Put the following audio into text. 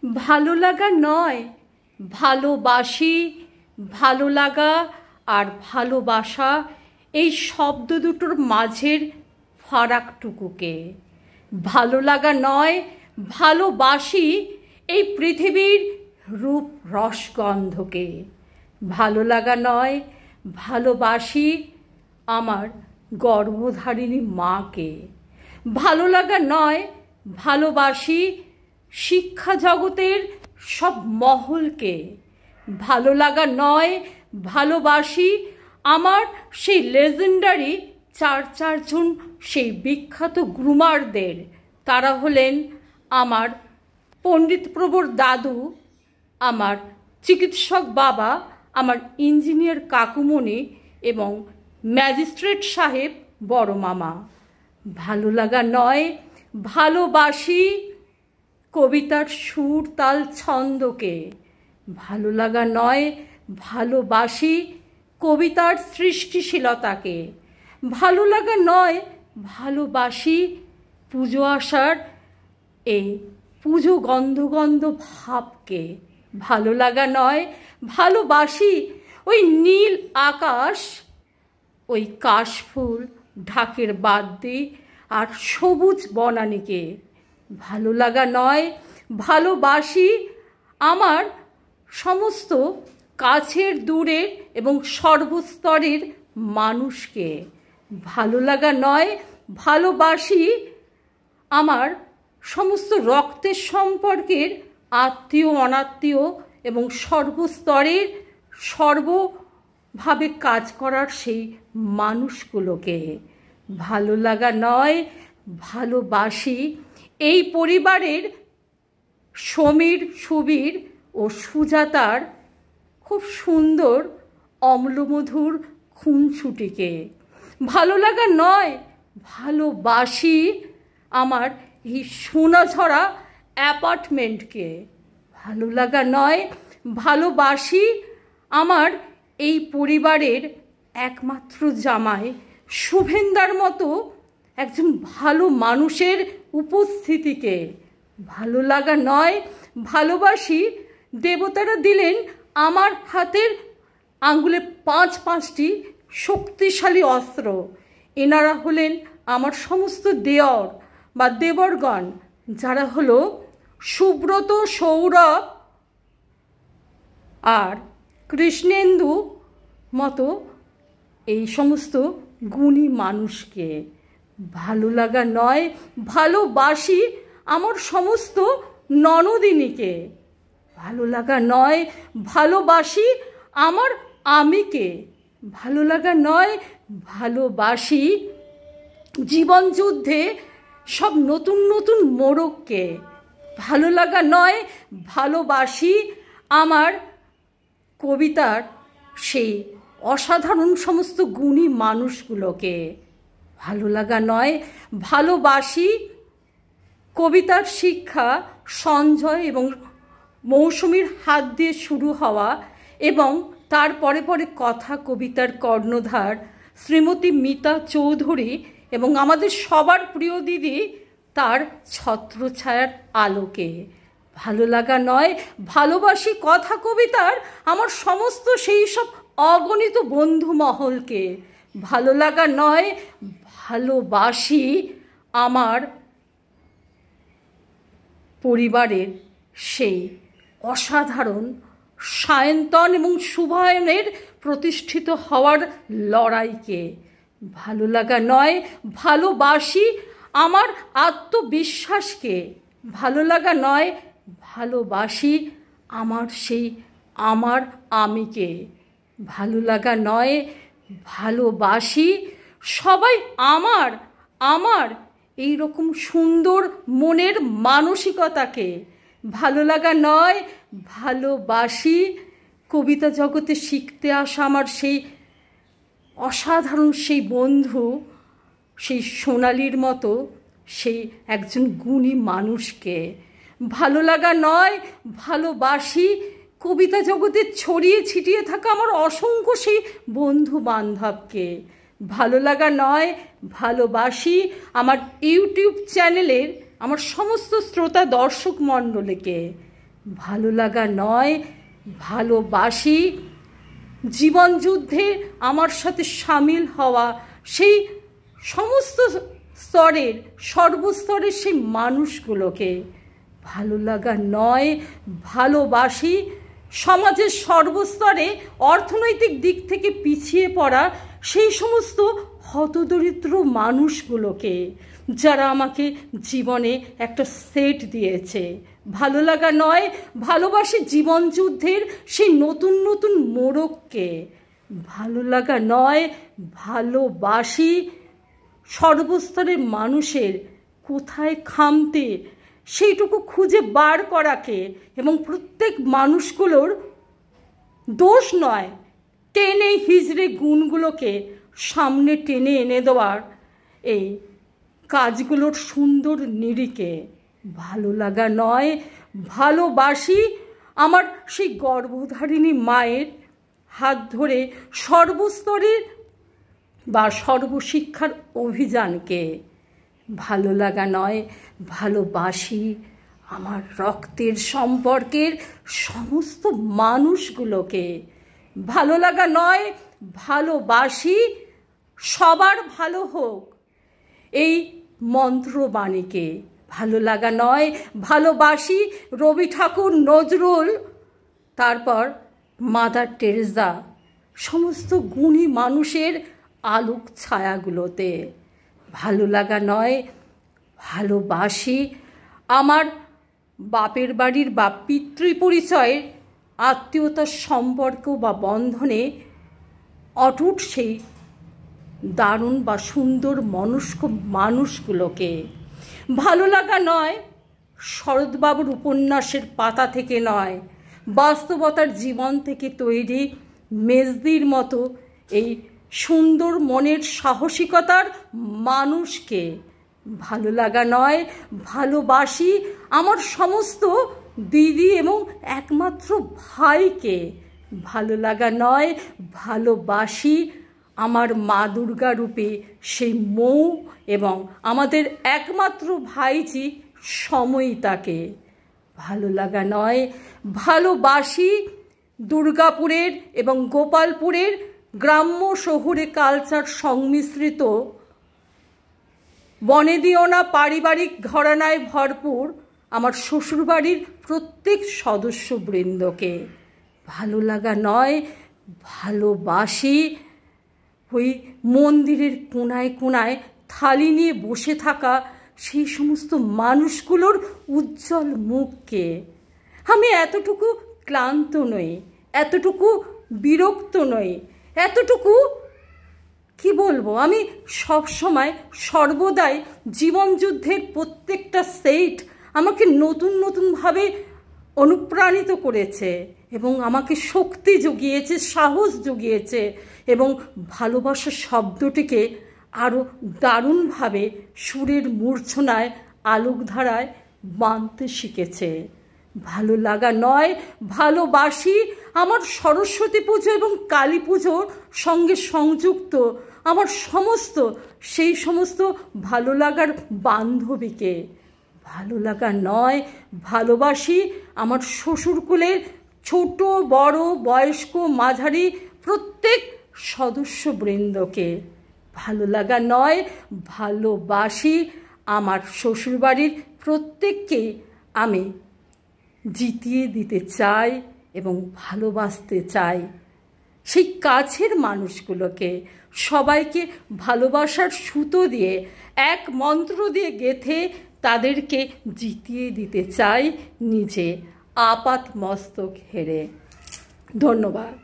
ভালো লাগা নয়, ভালোবাসি। ভালো লাগা আর ভালোবাসা এই শব্দ দুটোর মাঝের ফারাকটুকুকে। ভালো লাগা নয়, ভালোবাসি এই পৃথিবীর রূপ রসগন্ধকে। ভালো লাগা নয়, ভালোবাসি আমার গর্ভধারিণী মাকে। ভালো লাগা নয়, ভালোবাসি শিক্ষা জগতের সব মহলকে। ভালো লাগা নয়, ভালোবাসি আমার সেই লেজেন্ডারি চারজন সেই বিখ্যাত গ্রুমারদের। তারা হলেন আমার পণ্ডিত প্রভুর দাদু, আমার চিকিৎসক বাবা, আমার ইঞ্জিনিয়ার কাকুমণি এবং ম্যাজিস্ট্রেট সাহেব বড় মামা। ভালো লাগা নয়, ভালোবাসি কবিতার সুর তাল ছন্দকে। ভালো লাগা নয়, ভালোবাসি কবিতার সৃষ্টিশীলতাকে। ভালো লাগা নয়, ভালোবাসি পুজো আসার এই পুজো গন্ধ গন্ধ ভাবকে। ভালো লাগা নয়, ভালোবাসি ওই নীল আকাশ, ওই কাশফুল, ঢাকের বাদ্যি আর সবুজ বনানীকে। ভালো লাগা নয়, ভালোবাসি আমার সমস্ত কাছের দূরের এবং সর্বস্তরের মানুষকে। ভালো লাগা নয়, ভালোবাসি আমার সমস্ত রক্তের সম্পর্কের আত্মীয় অনাত্মীয় এবং সর্বস্তরের সর্বভাবে কাজ করার সেই মানুষগুলোকে। ভালো লাগা নয়, ভালোবাসি এই পরিবারের সমীর, সুবীর ও সুজাতার খুব সুন্দর অম্লমধুর খুনসুটিকে। ভালো লাগা নয়, ভালোবাসি আমার এই সোনাঝরা অ্যাপার্টমেন্টকে। ভালো লাগা নয়, ভালোবাসি আমার এই পরিবারের একমাত্র জামাই শুভেন্দার মতো একজন ভালো মানুষের উপস্থিতিকে। ভালো লাগা নয়, ভালোবাসি দেবতারা দিলেন আমার হাতের আঙ্গুলে 5টি শক্তিশালী অস্ত্র। এনারা হলেন আমার সমস্ত দেওর বা দেবরগণ, যারা হলো সুব্রত, সৌরভ আর কৃষ্ণেন্দু মতো এই সমস্ত গুণী মানুষকে। ভালো লাগা নয়, ভালোবাসি আমার সমস্ত ননদিনীকে। ভালো লাগা নয়, ভালোবাসি আমার আমিকে। ভালো লাগা নয়, ভালোবাসি জীবনযুদ্ধে সব নতুন নতুন মোড়ককে। ভালো লাগা নয়, ভালোবাসি আমার কবিতার সেই অসাধারণ সমস্ত গুণী মানুষগুলোকে। ভালো লাগা নয়, ভালোবাসি কবিতার শিক্ষা সঞ্জয় এবং মৌসুমীর হাত দিয়ে শুরু হওয়া এবং তার পরে পরে কথা কবিতার কর্ণধার শ্রীমতী মিতা চৌধুরী এবং আমাদের সবার প্রিয় দিদি তার ছত্রছায়ার আলোকে। ভালো লাগা নয়, ভালোবাসি কথা কবিতার আমার সমস্ত সেই সব অগণিত বন্ধু মহলকে। ভালো লাগা নয়, ভালোবাসি আমার পরিবারের সেই অসাধারণ সায়ন্তন এবং শুভায়নের প্রতিষ্ঠিত হওয়ার লড়াইকে। ভালো লাগা নয়, ভালোবাসি আমার আত্মবিশ্বাসকে। ভালো লাগা নয়, ভালোবাসি আমার সেই আমার আমিকে। ভালো লাগা নয়, ভালোবাসি সবাই আমার আমার এই রকম সুন্দর মনের মানসিকতাকে। ভালো লাগা নয়, ভালোবাসি কবিতা জগতে শিখতে আসা আমার সেই অসাধারণ সেই বন্ধু, সেই সোনালির মতো সেই একজন গুণী মানুষকে। ভালো লাগা নয়, ভালোবাসি কবিতা জগতে ছড়িয়ে ছিটিয়ে থাকা আমার অসংখ্য সেই বন্ধু বান্ধবকে। ভালো লাগা নয়, ভালোবাসি আমার ইউটিউব চ্যানেলের আমার সমস্ত শ্রোতা দর্শক মণ্ডলীকে। ভালো লাগা নয়, ভালোবাসি জীবন যুদ্ধে আমার সাথে সামিল হওয়া সেই সমস্ত স্তরের সর্বস্তরের সেই মানুষগুলোকে। ভালো লাগা নয়, ভালোবাসি সমাজের সর্বস্তরে অর্থনৈতিক দিক থেকে পিছিয়ে পড়া সেই সমস্ত হতদরিদ্র মানুষগুলোকে, যারা আমাকে জীবনে একটা সেট দিয়েছে। ভালো লাগা নয়, ভালোবাসি জীবন যুদ্ধের সেই নতুন নতুন মোড়ককে। ভালো লাগা নয়, ভালোবাসি সর্বস্তরের মানুষের কোথায় খামতি সেইটুকু খুঁজে বার করাকে, এবং প্রত্যেক মানুষগুলোর দোষ নয়, টেনে হিজড়ে গুণগুলোকে সামনে টেনে এনে দেওয়ার এই কাজগুলোর সুন্দর নিরিখে। ভালো লাগা নয়, ভালোবাসি আমার সেই গর্ভধারিণী মায়ের হাত ধরে সর্বস্তরের বা সর্বশিক্ষার অভিযানকে। ভালো লাগা নয়, ভালোবাসি আমার রক্তের সম্পর্কের সমস্ত মানুষগুলোকে। ভালো লাগা নয়, ভালোবাসি সবার ভালো হোক এই মন্ত্রবাণীকে। ভালো লাগা নয়, ভালোবাসি রবি ঠাকুর, নজরুল, তারপর মাদার টেরেসা, সমস্ত গুণী মানুষের আলোক ছায়াগুলোতে। ভালো লাগা নয়, ভালোবাসি আমার বাপের বাড়ির বা পিতৃপরিচয়ের আত্মীয়তার সম্পর্ক বা বন্ধনে অটুট সেই দারুণ বা সুন্দর মনস্ক মানুষগুলোকে। ভালো লাগা নয়, শরৎবাবুর উপন্যাসের পাতা থেকে নয়, বাস্তবতার জীবন থেকে তৈরি মেজদির মতো এই সুন্দর মনের সাহসিকতার মানুষকে। ভালো লাগা নয়, ভালোবাসি আমার সমস্ত দিদি এবং একমাত্র ভাইকে। ভালো লাগা নয়, ভালোবাসি আমার মা দুর্গা রূপে সেই মৌ এবং আমাদের একমাত্র ভাইজি সময়িতাকে। ভালো লাগা নয়, ভালোবাসি দুর্গাপুরের এবং গোপালপুরের গ্রাম্য শহুরে কালচার সংমিশ্রিত বনেদিওনা পারিবারিক ঘরানায় ভরপুর আমার শ্বশুরবাড়ির প্রত্যেক সদস্যবৃন্দকে। ভালো লাগা নয়, ভালোবাসি ওই মন্দিরের কোনায় কোনায় থালি নিয়ে বসে থাকা সেই সমস্ত মানুষগুলোর উজ্জ্বল মুখকে। আমি এতটুকু ক্লান্ত নই, এতটুকু বিরক্ত নই, এতটুকু কি বলবো, আমি সবসময় সর্বদাই জীবনযুদ্ধের প্রত্যেকটা সেট আমাকে নতুন নতুনভাবে অনুপ্রাণিত করেছে এবং আমাকে শক্তি জুগিয়েছে, সাহস জুগিয়েছে এবং ভালোবাসা শব্দটিকে আরও দারুণভাবে সুরের মূর্ছনায় আলোকধারায় বাঁধতে শিখেছে। ভালো লাগা নয়, ভালোবাসি আমার সরস্বতী পুজো এবং কালী পুজোর সঙ্গে সংযুক্ত আমার সমস্ত সেই সমস্ত ভালো লাগার বান্ধবীকে। ভালো লাগা নয়, ভালোবাসি আমার শ্বশুরকুলের ছোট বড় বয়স্ক মাঝারি প্রত্যেক সদস্যবৃন্দকে। ভালো লাগা নয়, ভালোবাসি আমার শ্বশুরবাড়ির প্রত্যেককে আমি জিতিয়ে দিতে চাই এবং ভালোবাসতে চাই। সেই কাছের মানুষগুলোকে সবাইকে ভালোবাসার সুতো দিয়ে এক মন্ত্র দিয়ে গেঁথে তাদেরকে জিতিয়ে দিতে চাই নিজে আপাত মস্তক হেরে। ধন্যবাদ।